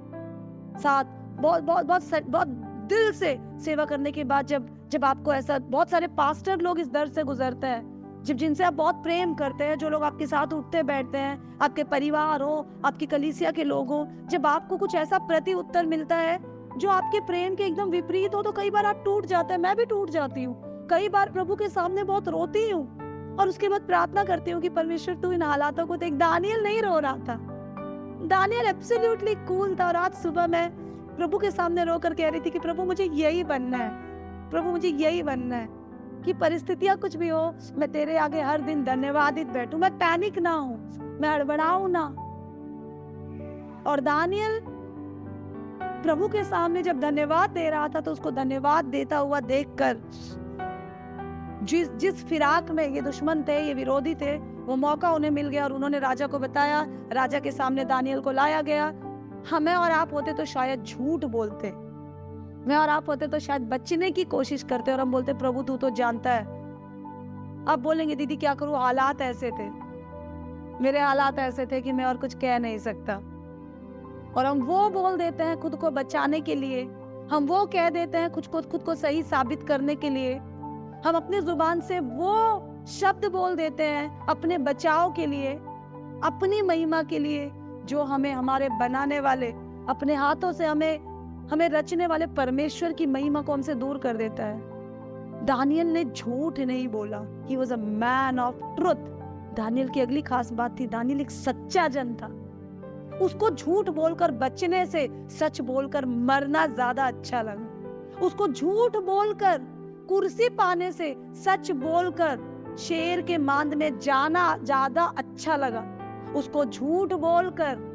साथ बहुत बहुत बहुत बहुत दिल से सेवा करने के बाद जब आपको ऐसा, बहुत सारे पास्टर लोग इस दर्द से गुजरते हैं, जब जिनसे आप बहुत प्रेम करते हैं, जो लोग आपके साथ उठते बैठते हैं, आपके परिवार हो, आपकी कलीसिया के लोग हो, जब आपको कुछ ऐसा प्रति उत्तर मिलता है जो आपके प्रेम के एकदम विपरीत हो, तो कई बार आप टूट जाते हैं। मैं भी टूट जाती हूँ। कई बार प्रभु के सामने बहुत रोती हूँ और उसके बाद प्रार्थना करती हूँ कि परमेश्वर तू इन हालातों को देख। दानियल नहीं रो रहा था, दानियल एब्सोल्युटली कूल था। और आज सुबह मैं प्रभु के सामने रो कर कह रही थी कि प्रभु मुझे यही बनना है, प्रभु मुझे यही बनना है कि परिस्थितियां कुछ भी हो, मैं तेरे आगे हर दिन धन्यवादित बैठूं, मैं पैनिक ना हूं, मैं हड़बड़ाऊं ना। और दानियल प्रभु के सामने जब धन्यवाद दे रहा था तो उसको धन्यवाद देता हुआ देखकर जिस फिराक में ये दुश्मन थे, ये विरोधी थे, वो मौका उन्हें मिल गया और उन्होंने राजा को बताया। राजा के सामने दानियल को लाया गया। हमें और आप होते तो शायद झूठ बोलते, मैं और आप होते तो शायद बचने की कोशिश करते और हम बोलते प्रभु तू तो जानता है। आप बोलेंगे दीदी क्या करूं, हालात ऐसे थे, मेरे हालात ऐसे थे कि मैं और कुछ कह नहीं सकता। और हम वो बोल देते हैं खुद को बचाने के लिए, हम वो कह देते हैं खुद को सही साबित करने के लिए, हम अपनी जुबान से वो शब्द बोल देते हैं अपने बचाव के लिए, अपनी महिमा के लिए, जो हमें हमारे बनाने वाले, अपने हाथों से हमें रचने वाले परमेश्वर की महिमा को हमसे दूर कर देता है। दानियल ने झूठ नहीं बोला, he was a man of truth। Daniel की अगली खास बात थी, दानियल एक सच्चा जन था। उसको झूठ बोलकर बचने से सच बोलकर मरना ज्यादा अच्छा लगा। उसको झूठ बोलकर कुर्सी पाने से सच बोलकर शेर के मांद में जाना ज्यादा अच्छा लगा। उसको झूठ बोलकर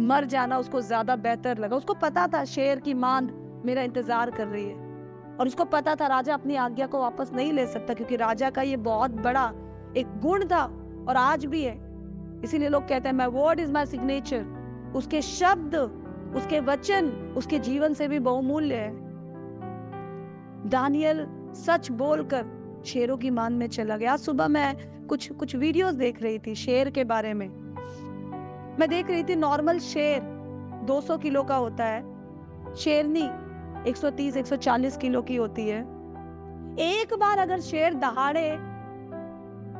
मर जाना उसको ज्यादा बेहतर लगा। उसको पता था शेर की मांद मेरा इंतजार कर रही है, और उसको पता था राजा अपनी आज्ञा को वापस नहीं ले सकता, क्योंकि राजा का ये बहुत बड़ा एक गुण था और आज भी है। इसीलिए लोग कहते हैं my word is my signature. उसके शब्द, उसके वचन उसके जीवन से भी बहुमूल्य है। दानियल सच बोलकर शेरों की मांद में चला गया। सुबह मैं कुछ वीडियोस देख रही थी शेर के बारे में, मैं देख रही थी नॉर्मल शेर 200 किलो का होता है, शेरनी 130-140 किलो की होती है। एक बार अगर शेर दहाड़े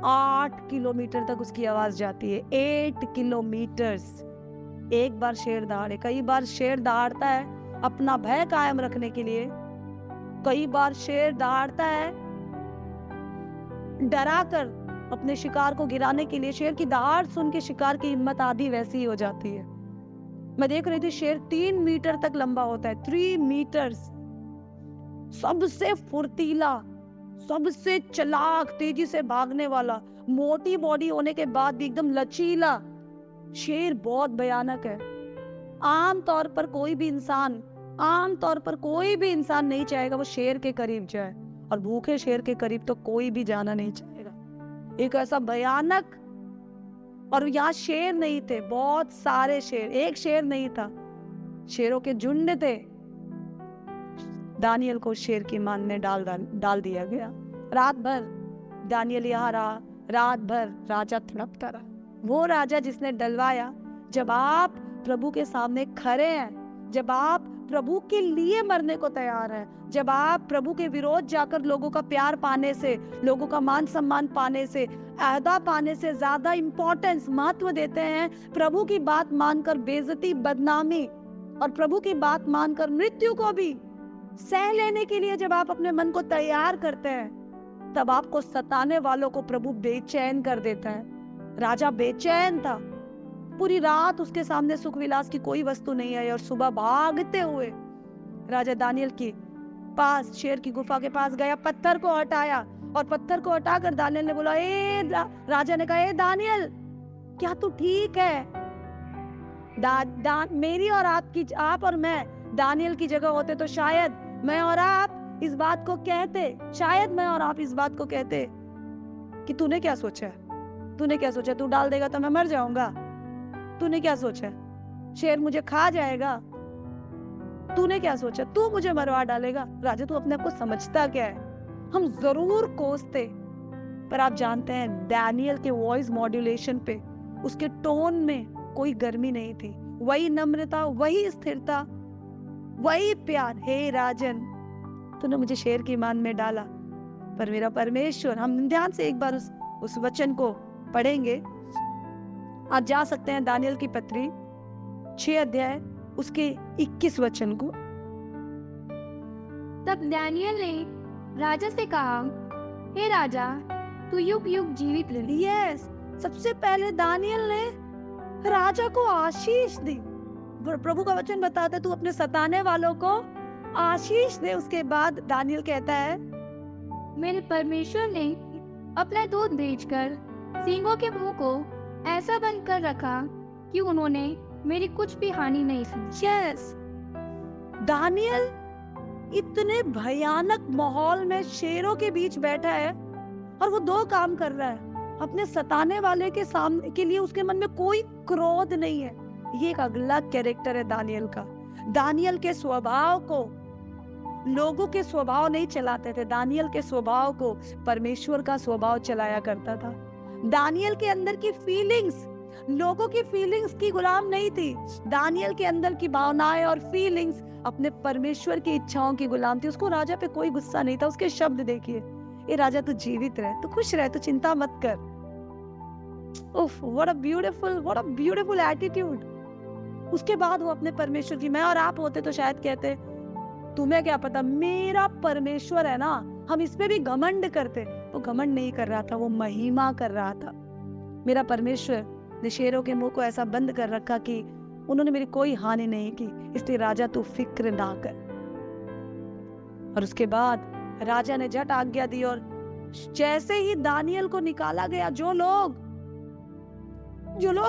8 किलोमीटर तक उसकी आवाज जाती है। 8 किलोमीटर्स एक बार शेर दहाड़े। कई बार शेर दहाड़ता है अपना भय कायम रखने के लिए, कई बार शेर दहाड़ता है डरा कर अपने शिकार को गिराने के लिए। शेर की दहाड़ सुन के शिकार की हिम्मत आधी वैसी ही हो जाती है। मैं देख रही थी शेर 3 मीटर तक लंबा होता है, 3 मीटर्स। सबसे फुर्तीला, सबसे चालाक, तेजी से भागने वाला, मोटी बॉडी होने के बाद भी एकदम लचीला। शेर बहुत भयानक है। आम तौर पर कोई भी इंसान नहीं चाहेगा वो शेर के करीब जाए, और भूखे शेर के करीब तो कोई भी जाना नहीं चाहेगा। एक ऐसा भयानक, और यहाँ शेर नहीं थे, बहुत सारे शेर, एक शेर नहीं था, शेरों के झुंड थे। दानियल को शेर की मान में डाल दिया गया। रात भर दानियल यहाँ रहा, रात भर राजा तड़पता रहा। वो राजा जिसने डलवाया। जब आप प्रभु के सामने खड़े हैं, जब आप प्रभु के लिए मरने को तैयार हैं, जब आप प्रभु के विरोध जाकर लोगों का प्यार पाने से, लोगों का मान सम्मान पाने से, अहदा पाने से ज्यादा इंपॉर्टेंस, महत्व देते हैं प्रभु की बात मानकर बेइज्जती, बदनामी, और प्रभु की बात मानकर मृत्यु को भी सह लेने के लिए जब आप अपने मन को तैयार करते हैं, तब आपको सताने वालों को प्रभु बेचैन कर देता है। राजा बेचैन था। पूरी रात उसके सामने सुख विलास की कोई वस्तु नहीं आई, और सुबह भागते हुए राजा दानियल के पास, शेर की गुफा के पास गया, पत्थर को हटाया, और पत्थर को हटाकर दानियल ने बोला, राजा ने कहा, ए दानियल, क्या तू ठीक है? मेरी और आपकी, आप और मैं दानियल की जगह होते तो शायद मैं और आप इस बात को कहते, कि तूने क्या सोचा है? तू डाल देगा तो मैं मर जाऊंगा? तूने क्या सोचा है? शेर मुझे खा जाएगा? तूने क्या सोचा? तू मुझे मरवा डालेगा? राजा, तू अपने आप को समझता क्या है? हम जरूर कोसते, पर आप जानते हैं दानियल के वॉइस मॉड्यूलेशन पे, उसके टोन में कोई गर्मी नहीं थी। वही नम्रता, वही स्थिरता, वही प्यार। हे राजन, तूने मुझे शेर की मान में डाला, पर मेरा परमेश्वर, हम ध्यान से एक बार उस वचन को पढ़ेंगे। आप जा सकते हैं दानियल की पत्री 6 अध्याय उसके 21 वचन को। तब दानियल ने राजा से कहा, हे राजा, तू युग युग जीवित रहे। यस, सबसे पहले दानियल ने राजा को आशीष दी। प्रभु का वचन बताता है, तू अपने सताने वालों को आशीष दे। उसके बाद दानियल कहता है, मेरे परमेश्वर ने अपना दूध भेजकर सींगों के मुंह को ऐसा बंद कर रखा कि उन्होंने मेरी कुछ भी हानि नहीं सुनी। यस, दानियल इतने भयानक माहौल में शेरों के बीच बैठा है, और वो 2 काम कर रहा है। अपने सताने वाले के सामने के लिए उसके मन में कोई क्रोध नहीं है। ये एक अगला कैरेक्टर है दानियल का। दानियल के स्वभाव को लोगों के स्वभाव नहीं चलाते थे, दानियल के स्वभाव को परमेश्वर का स्वभाव चलाया करता था। दानियल के अंदर की फीलिंग्स लोगों की फीलिंग्स की गुलाम नहीं थी। दानियल के अंदर की भावनाएं और फीलिंग्स अपने परमेश्वर की इच्छाओं की गुलाम थी। उसको राजा पे कोई गुस्सा नहीं था। उसके शब्द देखिए, ए राजा, तू जीवित रह, तू खुश रह, तू चिंता मत कर। उफ, व्हाट अ ब्यूटीफुल एटीट्यूड। उसके बाद वो अपने परमेश्वर की, मैं और आप होते तो शायद कहते, तुम्हें क्या पता, मेरा परमेश्वर है ना, हम इस पे भी घमंड करते। वो घमंड नहीं कर रहा था, वो महिमा कर रहा था। मेरा परमेश्वर ने शेरों के मुंह को ऐसा बंद कर रखा कि उन्होंने मेरी कोई हानि नहीं की, इसलिए राजा तू फिक्र ना कर। और उसके बाद राजा ने झट आज्ञा दी, और जैसे ही दानियल को निकाला गया, जो लोग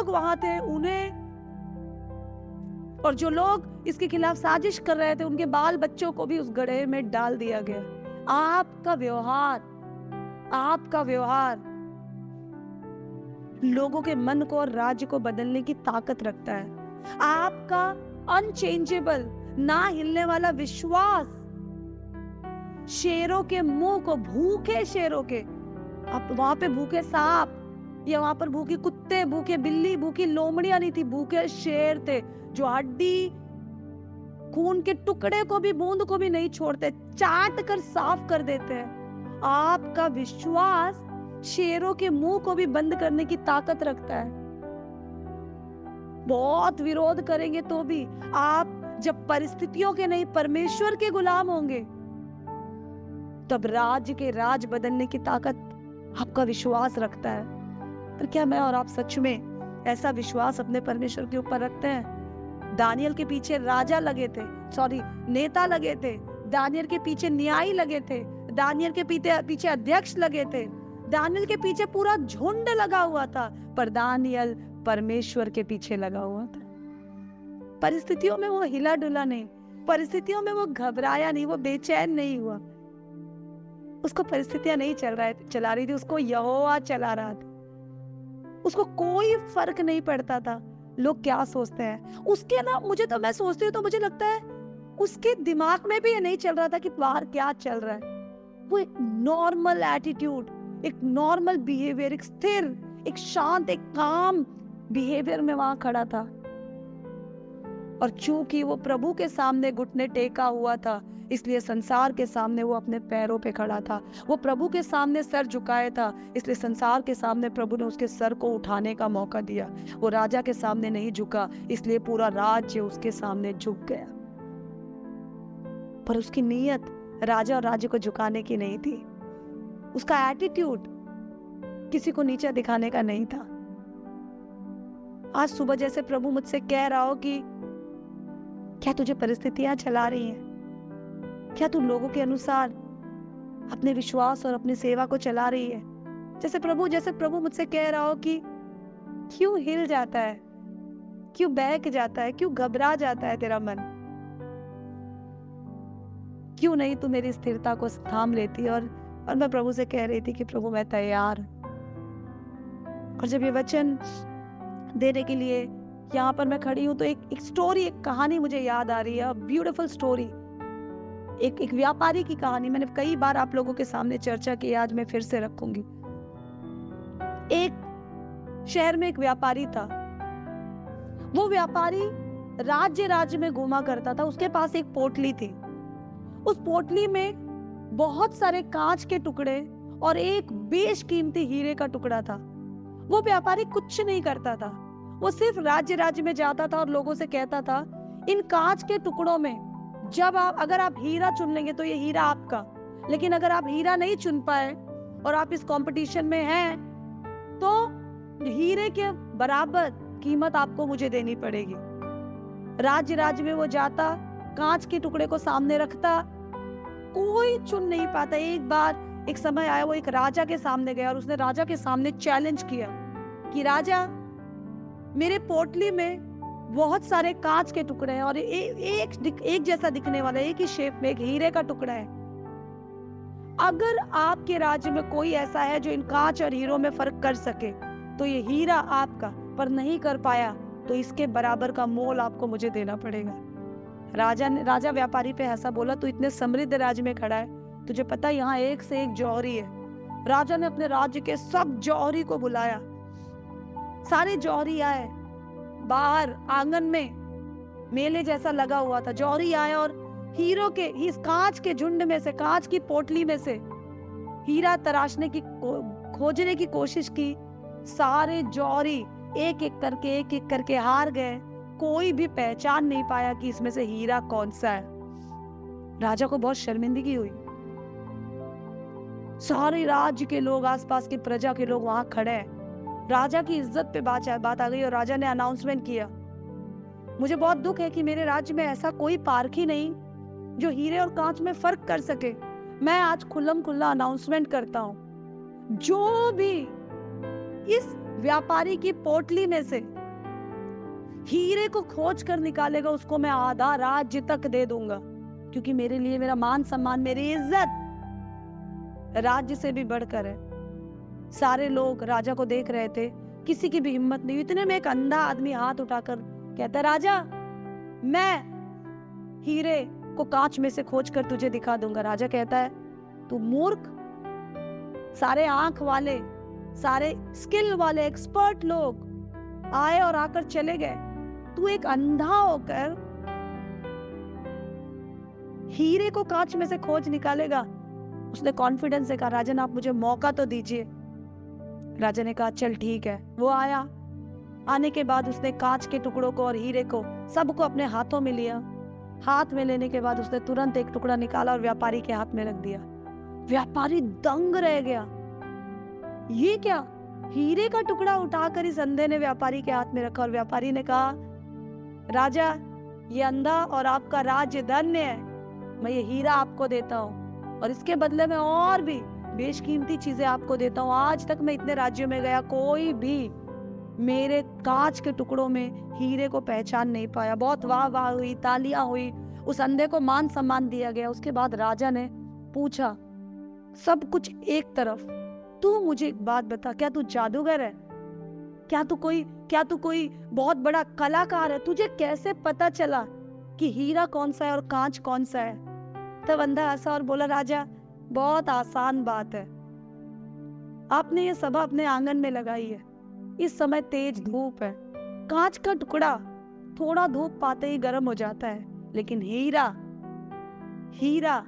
वहां थे उन्हें, और जो लोग इसके खिलाफ साजिश कर रहे थे, उनके बाल बच्चों को भी उस गड्ढे में डाल दिया गया। आपका व्यवहार लोगों के मन को और राज्य को बदलने की ताकत रखता है। आपका अनचेंजेबल, ना हिलने वाला विश्वास शेरों के मुंह को, भूखे शेरों के, आप वहां पे भूखे सांप या वहां पर भूखे कुत्ते, भूखे बिल्ली, भूखी लोमड़ियां नहीं थी, भूखे शेर थे जो हड्डी खून के टुकड़े को भी, बूंद को भी नहीं छोड़ते, चाट कर साफ कर देते हैं। आपका विश्वास शेरों के मुंह को भी बंद करने की ताकत रखता है। बहुत विरोध करेंगे तो भी आप जब परिस्थितियों के नहीं परमेश्वर के गुलाम होंगे, तब राज्य के राज बदलने की ताकत आपका विश्वास रखता है। पर क्या मैं और आप सच में ऐसा विश्वास अपने परमेश्वर के ऊपर रखते हैं? दानियल के पीछे राजा लगे थे, नेता लगे थे, दानियल के पीछे न्यायी लगे थे, दानियल के पीछे अध्यक्ष लगे थे, दानियल के पीछे पूरा झुंड लगा हुआ था, पर दानियल परमेश्वर के पीछे लगा हुआ था। परिस्थितियों में वो हिला डुला नहीं, परिस्थितियों में वो घबराया नहीं, वो बेचैन नहीं हुआ। उसको परिस्थितियां नहीं चला रही थी, उसको यहोवा चला रहा था। उसको कोई फर्क नहीं पड़ता था लोग क्या सोचते हैं उसके ना। मैं सोचती हूँ तो मुझे लगता है उसके दिमाग में भी ये नहीं चल रहा था कि बाहर क्या चल रहा है। वो एक नॉर्मल एटीट्यूड, एक नॉर्मल बिहेवियर, एक स्थिर, एक शांत, एक काम बिहेवियर में वहां खड़ा था। और चूंकि वो प्रभु के सामने घुटने टेका हुआ था, इसलिए संसार के सामने वो अपने पैरों पे खड़ा था। वो प्रभु के सामने सर झुकाया था, इसलिए संसार के सामने प्रभु ने उसके सर को उठाने का मौका दिया। वो राजा के सामने नहीं झुका, इसलिए पूरा राज्य उसके सामने झुक गया। पर उसकी नीयत राजा और राज्य को झुकाने की नहीं थी। उसका एटीट्यूड किसी को नीचे दिखाने का नहीं था। आज सुबह जैसे प्रभु मुझसे कह रहा हो कि क्या तुझे परिस्थितियां चला रही हैं? क्या तू लोगों के अनुसार अपने विश्वास और अपनी सेवा को चला रही है? जैसे प्रभु मुझसे कह रहा हो कि क्यों हिल जाता है, क्यों बहक जाता है, क्यों घबरा जाता है तेरा मन? क्यों नहीं तू मेरी स्थिरता को थाम लेती? और मैं प्रभु से कह रही थी कि प्रभु मैं तैयार। और जब ये वचन देने के लिए यहाँ पर मैं खड़ी हूँ तो एक स्टोरी, एक कहानी मुझे याद आ रही है। ब्यूटीफुल स्टोरी, एक व्यापारी की कहानी। मैंने कई बार आप लोगों के सामने चर्चा की, आज मैं फिर से रखूंगी। एक शहर में एक व्यापारी था। वो व्यापारी राज्य में घूमा करता था। उसके पास एक पोटली थी। उस पोटली में बहुत सारे कांच के टुकड़े और एक बेशकीमती हीरे का टुकड़ा था। वो व्यापारी कुछ नहीं करता था, वो सिर्फ राज्य में जाता था और लोगों से कहता था इन कांच के टुकड़ों में अगर आप हीरा चुन लेंगे तो ये हीरा आपका, लेकिन अगर आप हीरा नहीं चुन पाए और आप इस कंपटीशन में हैं तो हीरे के बराबर कीमत आपको मुझे देनी पड़ेगी। राज्य में वो जाता, कांच के टुकड़े को सामने रखता, कोई चुन नहीं पाता। एक समय आया, वो एक राजा के सामने गया और उसने राजा के सामने चैलेंज किया कि राजा, मेरे पोटली में बहुत सारे कांच के टुकड़े हैं और एक जैसा दिखने वाला, एक ही शेप में एक हीरे का टुकड़ा है। अगर आपके राज्य में कोई ऐसा है जो इन कांच और हीरों में फर्क कर सके तो ये हीरा आपका, पर नहीं कर पाया तो इसके बराबर का मोल आपको मुझे देना पड़ेगा। राजा व्यापारी पे ऐसा बोला, तू इतने समृद्ध राज्य में खड़ा है, तुझे पता यहाँ एक से एक जौहरी है। राजा ने अपने राज्य के सब जौहरी को बुलाया। सारे जौहरी आए। बाहर आंगन में मेले जैसा लगा हुआ था। जौहरी आए और हीरो के इस कांच के झुंड में से, कांच की पोटली में से हीरा तराशने की खोजने की कोशिश की। सारे जौहरी एक एक करके हार गए। कोई भी पहचान नहीं पाया कि इसमें से हीरा कौन सा है। राजा को बहुत शर्मिंदगी हुई। सारे राज्य के लोग, आसपास की प्रजा के लोग वहां खड़े हैं। राजा की इज्जत पे बात आ गई और राजा ने अनाउंसमेंट किया, मुझे बहुत दुख है कि मेरे राज्य में ऐसा कोई पारखी नहीं जो हीरे और कांच में फर्क कर सके। मैं आज खुल्लम खुल्ला अनाउंसमेंट करता हूं, जो भी इस व्यापारी की पोटली में से हीरे को खोज कर निकालेगा उसको मैं आधा राज्य तक दे दूंगा, क्योंकि मेरे लिए मेरा मान सम्मान, मेरी इज्जत राज्य से भी बढ़कर है। सारे लोग राजा को देख रहे थे, किसी की भी हिम्मत नहीं। इतने में एक अंधा आदमी हाथ उठाकर कहता है, राजा, मैं हीरे को कांच में से खोज कर तुझे दिखा दूंगा। राजा कहता है, तू मूर्ख, सारे आंख वाले सारे स्किल वाले एक्सपर्ट लोग आए और आकर चले गए। तू एक अंधा होकर हीरे को कांच में से खोज निकालेगा। उसने कॉन्फिडेंस से कहा, राजन आप मुझे मौका तो दीजिए। राजा ने कहा चल ठीक है। वो आया। आने के बाद उसने कांच के टुकड़ों को और हीरे को सबको अपने हाथों में लिया। हाथ में लेने के बाद उसने तुरंत एक टुकड़ा निकाला और व्यापारी के हाथ में रख दिया। व्यापारी दंग रह गया। ये क्या? हीरे का टुकड़ा उठाकर इस अंधे ने व्यापारी के हाथ में रखा और व्यापारी ने कहा, राजा ये अंधा और आपका राज्य धन्य है। मैं ये हीरा आपको देता हूँ और इसके बदले में और भी बेशकीमती चीजें आपको देता हूँ। आज तक मैं इतने राज्यों में गया, कोई भी मेरे कांच के टुकड़ों में हीरे को पहचान नहीं पाया। बहुत वाह वाह हुई, तालियां हुई, उस अंधे को मान सम्मान दिया गया। उसके बाद राजा ने पूछा, सब कुछ एक तरफ, तू मुझे एक बात बता, क्या तू जादूगर है? क्या तू कोई बहुत बड़ा कलाकार है? तुझे कैसे पता चला कि हीरा कौन सा है और कांच कौन सा है? तब अंधा हंसा और बोला, राजा बहुत आसान बात है। आपने ये सभा अपने आंगन में लगाई है। इस समय तेज धूप है। कांच का टुकड़ा थोड़ा धूप पाते ही गर्म हो जाता है, लेकिन हीरा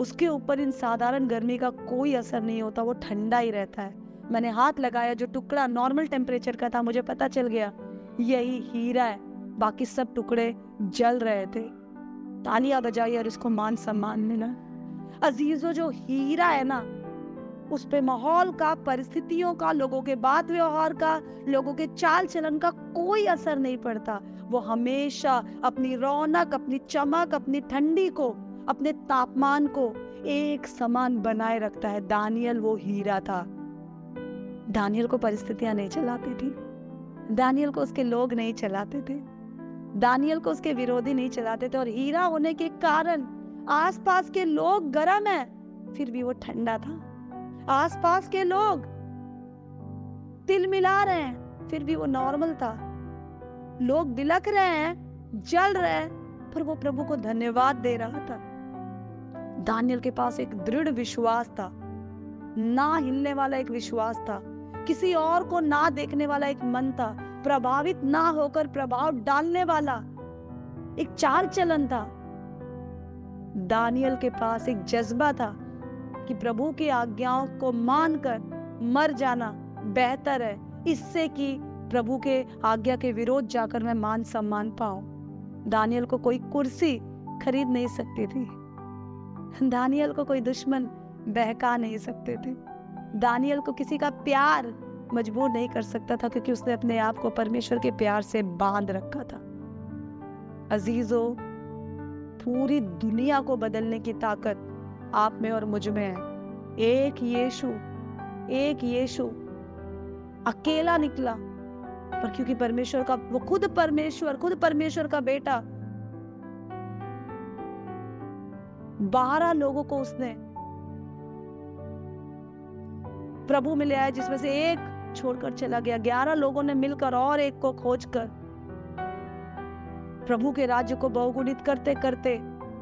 उसके ऊपर इन साधारण गर्मी का कोई असर नहीं होता, वो ठंडा ही रहता है। मैंने हाथ लगाया, जो टुकड़ा नॉर्मल टेम्परेचर का था, मुझे पता चल गया यही हीरा है। बाकी सब टुकड़े जल रहे थे। तालियां बजाई और इसको मान सम्मान मिला। अजीजों, जो हीरा है ना, उस पे माहौल का, परिस्थितियों का, लोगों के बात व्यवहार का, लोगों के चाल चलन का कोई असर नहीं पड़ता। वो हमेशा अपनी रौनक, अपनी चमक, अपनी ठंडी को, अपने तापमान को एक समान बनाए रखता है। दानियल वो हीरा था। दानियल को परिस्थितियां नहीं चलाती थी। दानियल को उसके लोग नहीं चलाते थे। दानियल को उसके विरोधी नहीं चलाते थे। और हीरा होने के कारण आसपास के लोग गर्म है, फिर भी वो ठंडा था। आसपास के लोग तिल मिला रहे हैं, फिर भी वो नॉर्मल था। लोग बिलख रहे हैं, जल रहे हैं, पर वो प्रभु को धन्यवाद दे रहा था। दानियल के पास एक दृढ़ विश्वास था, ना हिलने वाला एक विश्वास था, किसी और को ना देखने वाला एक मन था, प्रभावित ना होकर प्रभाव डालने वाला एक चाल चलन था। दानियल के पास एक जज्बा था कि प्रभु की आज्ञाओं को मानकर मर जाना बेहतर है, इससे कि प्रभु के आज्ञा के विरोध जाकर मैं मान सम्मान पाऊं। दानियल को कोई कुर्सी खरीद नहीं सकती थी। दानियल को कोई दुश्मन बहका नहीं सकते थे। दानियल को किसी का प्यार मजबूर नहीं कर सकता था, क्योंकि उसने अपने आप को परमेश्वर के प्यार से बांध रखा था। अजीजों, पूरी दुनिया को बदलने की ताकत आप में और मुझ में है। एक यीशु अकेला निकला, पर क्योंकि परमेश्वर का, वो खुद परमेश्वर का बेटा, 12 लोगों को उसने प्रभु में ले आया, जिसमें से एक छोड़कर चला गया। 11 लोगों ने मिलकर और एक को खोजकर प्रभु के राज्य को बहुगुणित करते करते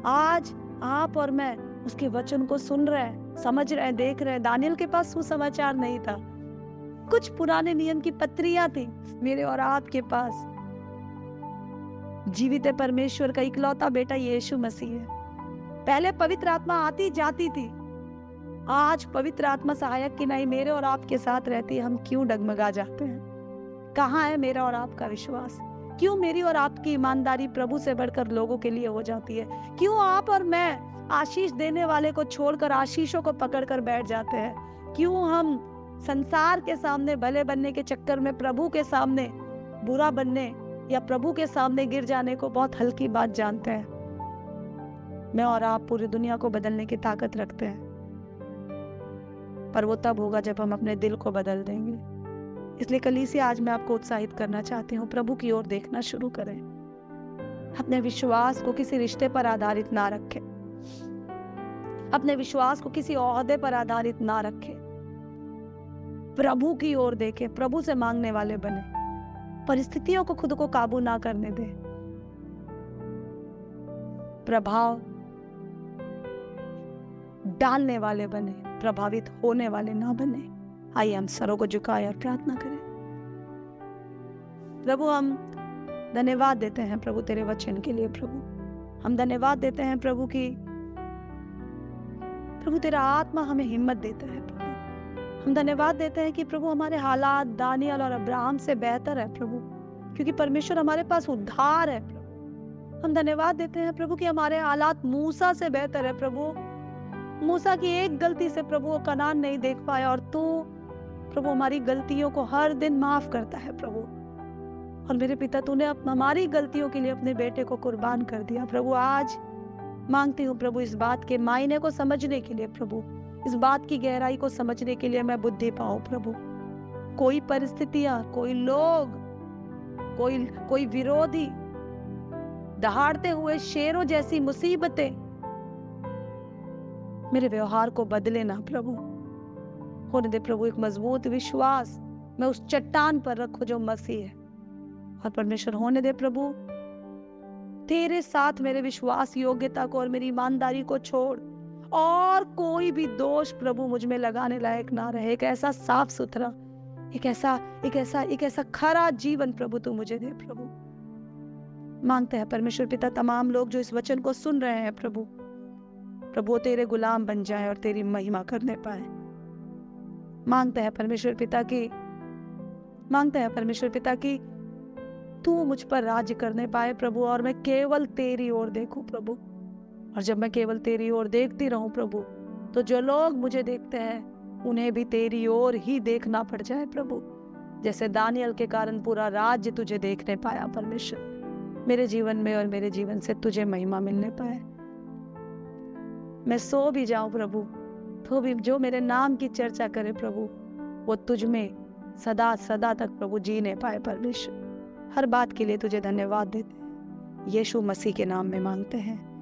आज आप और मैं उसके वचन को सुन रहे हैं, समझ रहे हैं, देख रहे हैं। दानियल के पास सुसमाचार नहीं था, कुछ पुराने नियम की पत्रियां थी। मेरे और आपके पास जीवित परमेश्वर का इकलौता बेटा यीशु मसीह है। पहले पवित्र आत्मा आती जाती थी, आज पवित्र आत्मा सहायक की नहीं मेरे और आपके साथ रहती है। हम क्यों डगमगा जाते हैं? कहाँ है मेरा और आपका विश्वास? क्यों मेरी और आपकी ईमानदारी प्रभु से बढ़कर लोगों के लिए हो जाती है? क्यों आप और मैं आशीष देने वाले को छोड़कर आशीषों को पकड़कर बैठ जाते हैं? क्यों हम संसार के सामने भले बनने के चक्कर में प्रभु के सामने बुरा बनने या प्रभु के सामने गिर जाने को बहुत हल्की बात जानते हैं? मैं और आप पूरी दुनिया को बदलने की ताकत रखते हैं, पर वो तब होगा जब हम अपने दिल को बदल देंगे। इसलिए कलीसिया, आज मैं आपको उत्साहित करना चाहती हूँ, प्रभु की ओर देखना शुरू करें। अपने विश्वास को किसी रिश्ते पर आधारित ना रखें, अपने विश्वास को किसी ओहदे पर आधारित ना रखें। प्रभु की ओर देखें, प्रभु से मांगने वाले बने, परिस्थितियों को खुद को काबू ना करने दें, प्रभाव डालने वाले बने, प्रभावित होने वाले ना बने। आइए हम सरों को झुकाए और प्रार्थना करें। प्रभु हम धन्यवाद देते हैं प्रभु तेरे वचन के लिए। प्रभु हम धन्यवाद देते हैं प्रभु की प्रभु तेरा आत्मा हमें हिम्मत देता है। प्रभु हम धन्यवाद देते हैं कि प्रभु हमारे हालात दानियल और अब्राहम से बेहतर है प्रभु, क्योंकि परमेश्वर हमारे पास उद्धार है। प्रभु हम धन्यवाद देते हैं प्रभु कि हमारे हालात मूसा से बेहतर है। प्रभु मूसा की एक गलती से प्रभु वो कनान नहीं देख पाया, और तू प्रभु हमारी गलतियों को हर दिन माफ करता है प्रभु। और मेरे पिता तूने हमारी गलतियों के लिए अपने बेटे को कुर्बान कर दिया। प्रभु आज मांगती हूँ प्रभु इस बात के मायने को समझने के लिए, प्रभु इस बात की गहराई को समझने के लिए मैं बुद्धि पाऊं प्रभु। कोई परिस्थितियां, कोई लोग, कोई विरोधी, दहाड़ते हुए शेरों जैसी मुसीबतें मेरे व्यवहार को बदले ना प्रभु। होने दे प्रभु एक मजबूत विश्वास मैं उस चट्टान पर रखूं जो मसीह है। और परमेश्वर होने दे प्रभु तेरे साथ मेरे विश्वास योग्यता को और मेरी ईमानदारी को छोड़ और कोई भी दोष प्रभु मुझ में लगाने लायक ना रहे। एक ऐसा साफ सुथरा, एक ऐसा खरा जीवन प्रभु तू मुझे दे प्रभु। मांगते हैं परमेश्वर पिता तमाम लोग जो इस वचन को सुन रहे हैं प्रभु वो तेरे गुलाम बन जाए और तेरी महिमा करने पाए। मांगते हैं परमेश्वर पिता की तू मुझ पर राज्य करने पाए प्रभु, और मैं केवल तेरी ओर देखूं प्रभु। और जब मैं केवल तेरी ओर देखती रहूं प्रभु, तो जो लोग मुझे देखते हैं उन्हें भी तेरी ओर ही देखना पड़ जाए प्रभु। जैसे दानियल के कारण पूरा राज्य तुझे देखने पाया परमेश्वर, मेरे जीवन में और मेरे जीवन से तुझे महिमा मिलने पाए। मैं सो भी जाऊं प्रभु तो भी जो मेरे नाम की चर्चा करे प्रभु वो तुझ में सदा सदा तक प्रभु जीने पाए परमेश्वर। हर बात के लिए तुझे धन्यवाद देते हैं, यीशु मसीह के नाम में मांगते हैं।